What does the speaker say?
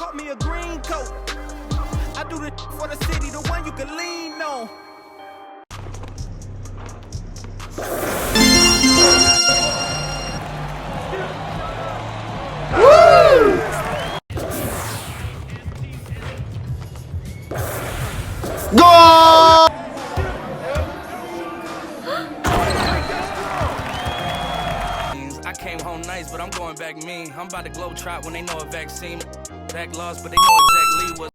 caught me a green coat. I do the for the city, the one you can lean on. Go! I came home nice, but I'm going back mean. I'm about to globe trot when they know a vaccine. Back lost, but they know exactly what.